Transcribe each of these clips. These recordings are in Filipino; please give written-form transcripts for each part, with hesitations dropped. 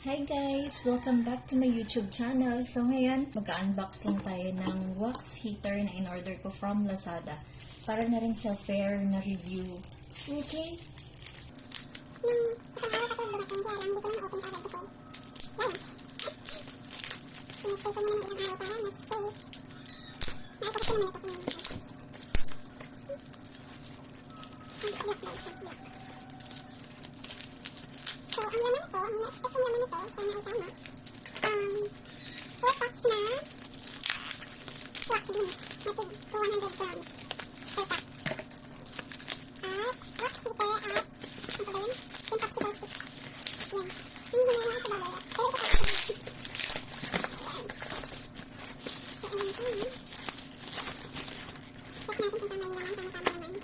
Hi guys! Welcome back to my YouTube channel. So ngayon, mag-unbox lang tayo ng wax heater na in-order ko from Lazada. Para na rin sa fair na review. Okay? So, ang laman nito, ini-expect yung laman nito, sana ay tama. 4 packs na wax bean, na tig 200 grams per pack. At wax heater at, ano ba yun? Yung popsicle stick. Yan. Yung hinala sa bawal. Pero ito kasi. Yan. So, ayan ito yun. Check natin kung tama yung laman, tama naman.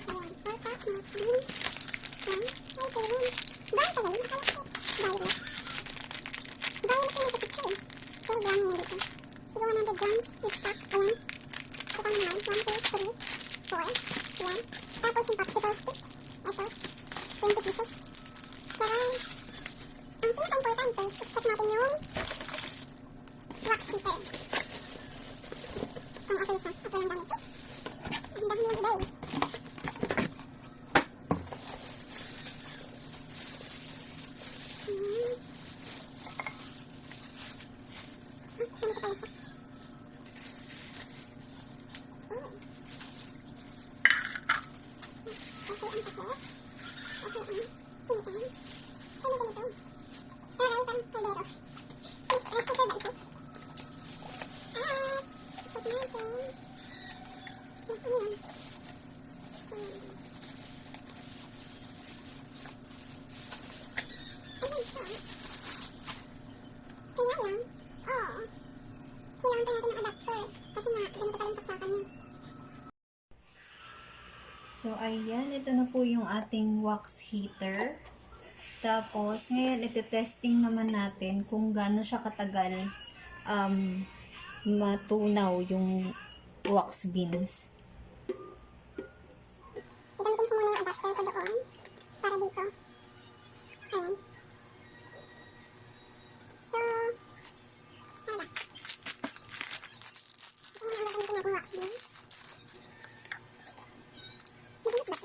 Ayan, 4 packs na wax bean. Tapos yung popsicle stick. Ito. 20 pieces. Pero, ang pinaka-importante, check natin yung wax heater. Kung okay siya. At walang damage. Ang dami yung iba eh. Ganito pala siya. So, ayan. Ito na po yung ating wax heater. Tapos, ngayon, iti-testing naman natin kung gaano siya katagal matunaw yung wax beans. Gamitin ko muna yung adapter ko doon. Para dito. Ayan. So, ano ba? Ayan ang gagamitin natin wax beans. Magulis ba?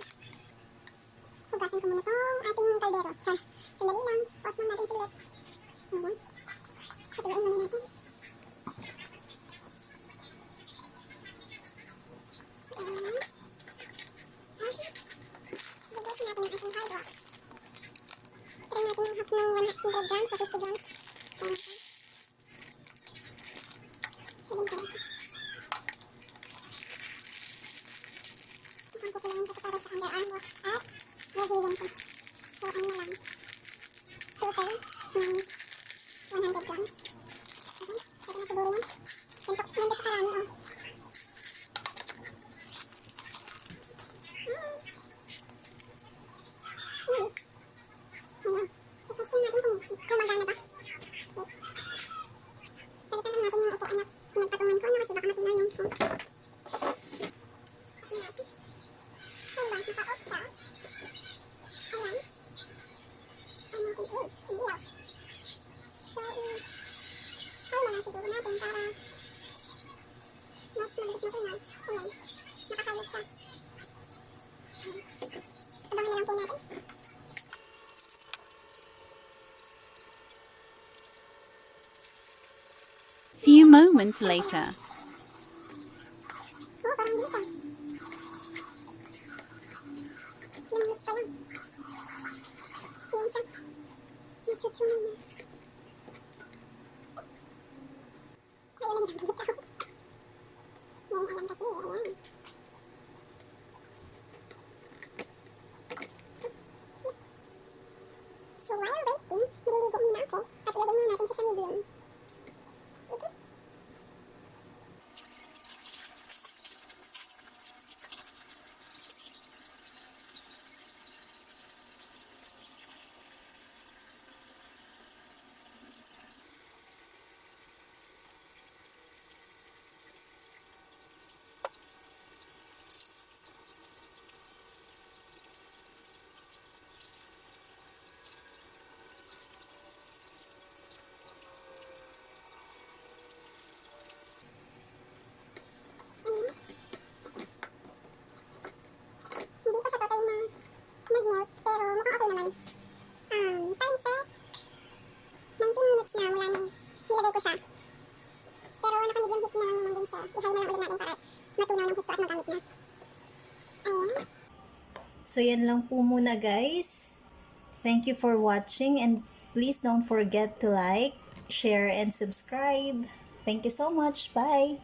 Hugasin ko muna itong ating kaldero. Char. Sandali lang. Pause lang natin saglit. Ayan. Patulain muna natin. So, ayan. Bubusin natin ang ating hard wax. Try natin yung half ng 100 grams sa 50 grams. Try natin. Sabihin ko natin. Isang kukulayin ko para sa underarm wax at Brazilian ko. So, ano na lang. Total ng 100 grams. Okay, pwede na siguro yan. Ganda siya karami oh. Nice. Ayan. I-testing natin kung magana ba. Wait. Palitan lang natin yung upuan na pinagpatungan ko na kasi baka matunaw yung phone. Tingnan natin. Hala, naka-out siya. Ayan. Ano natin? Uy, ilaw. So, i-high na lang siguro natin para mas mabilis matunaw. Ayan. Nakakayot siya. Ayan. Abangan na lang po natin. Few moments later. Oo, parang bilis ah. 3 minutes pa lang. Ayan siya. Nagsutsuma na. Ayaw na nilang bitaw. Yan alam kasi, ayan. So while waiting, maliligo muna ako at ilagay muna natin siya sa medium. Okay? siya. I-high na lang ulit natin para matunaw ng gusto at magamit na. Ayan. So, yan lang po muna guys. Thank you for watching and please don't forget to like, share, and subscribe. Thank you so much. Bye!